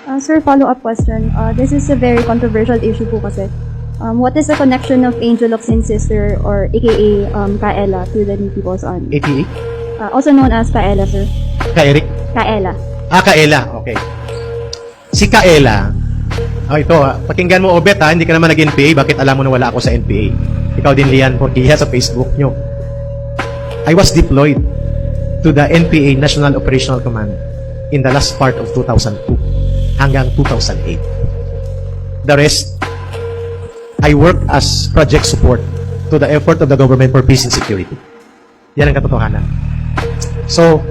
Sir, follow-up question. This is a very controversial issue po kasi. What is the connection of Angel Locsin sister or aka Kaela to the New People's Army? ATA? Also known as Kaela, sir. Ka-Eric? Kaela. Kaela. Okay. Si Kaela, ito, pakinggan mo, Obet, hindi ka naman nag-NPA. Bakit alam mo na wala ako sa NPA? Ikaw din, Lian Porquilla, sa Facebook nyo. I was deployed to the NPA National Operational Command in the last part of 2002 hanggang 2008. The rest, I worked as project support to the effort of the government for peace and security. Yan ang katotohanan. So,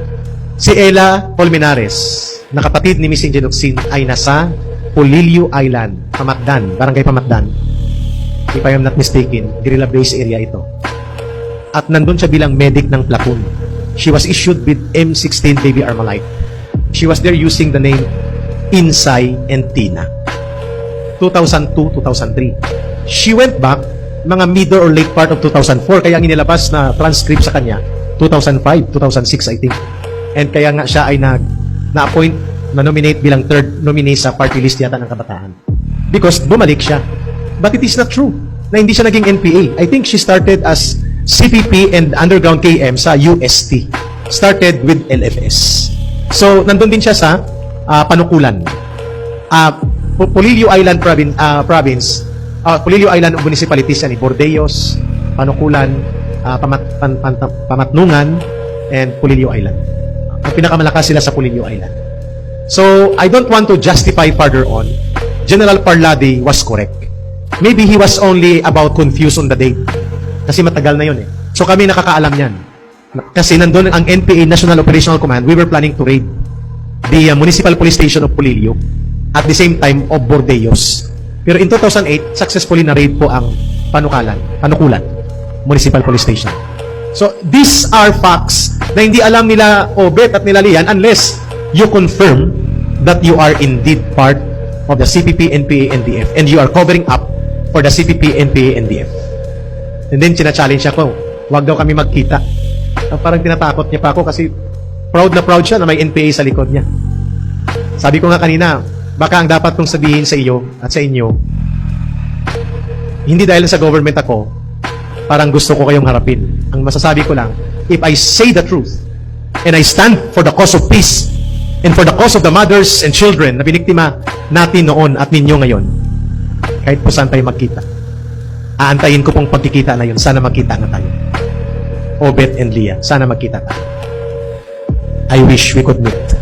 si Ella Colmenares, na kapatid ni Miss Angel Locsin, ay nasa Polillo Island, Pamatdan, barangay Pamatdan. If I am not mistaken, guerrilla base area ito. At nandun siya bilang medic ng platoon. She was issued with M16 Baby Armalite. She was there using the name Insay and Tina. 2002-2003. She went back mga middle or late part of 2004, kaya ang inilabas na transcript sa kanya 2005, 2006 I think. And kaya nga siya ay na-appoint, na-nominate bilang third nominee sa party list yata ng kabataan. Because bumalik siya. But it is not true na hindi siya naging NPA. I think she started as CPP and underground KM sa UST. Started with LFS. So, nandun din siya sa Panukulan. Polillo Island province, Polillo Island municipalities yan, Bordeos, Panukulan, Pamatnungan, and Polillo Island. Ang pinakamalakas sila sa Polillo Island. So, I don't want to justify further on. General Parlade was correct. Maybe he was only about confused on the date. Kasi matagal na yun eh. So, kami nakakaalam yan. Kasi nandun ang NPA National Operational Command, we were planning to raid the Municipal Police Station of Polillo at the same time of Bordeos. Pero in 2008, successfully na-raid po ang Panukulan Municipal Police Station. So, these are facts na hindi alam nila Obet at nila Lian unless you confirm that you are indeed part of the CPP, NPA, NDF and you are covering up for the CPP, NPA, NDF. And then, china-challenge ako, wag daw kami magkita. Parang tinatakot niya pa ako kasi proud na proud siya na may NPA sa likod niya. Sabi ko nga kanina, baka ang dapat kong sabihin sa iyo at sa inyo, hindi dahil sa government ako, parang gusto ko kayong harapin. Ang masasabi ko lang, if I say the truth, and I stand for the cause of peace, and for the cause of the mothers and children na biniktima natin noon at ninyo ngayon, kahit po saan tayo magkita, aantayin ko pong pagkikita na yun. Sana magkita na tayo. Obet and Leah, sana magkita tayo. I wish we could meet.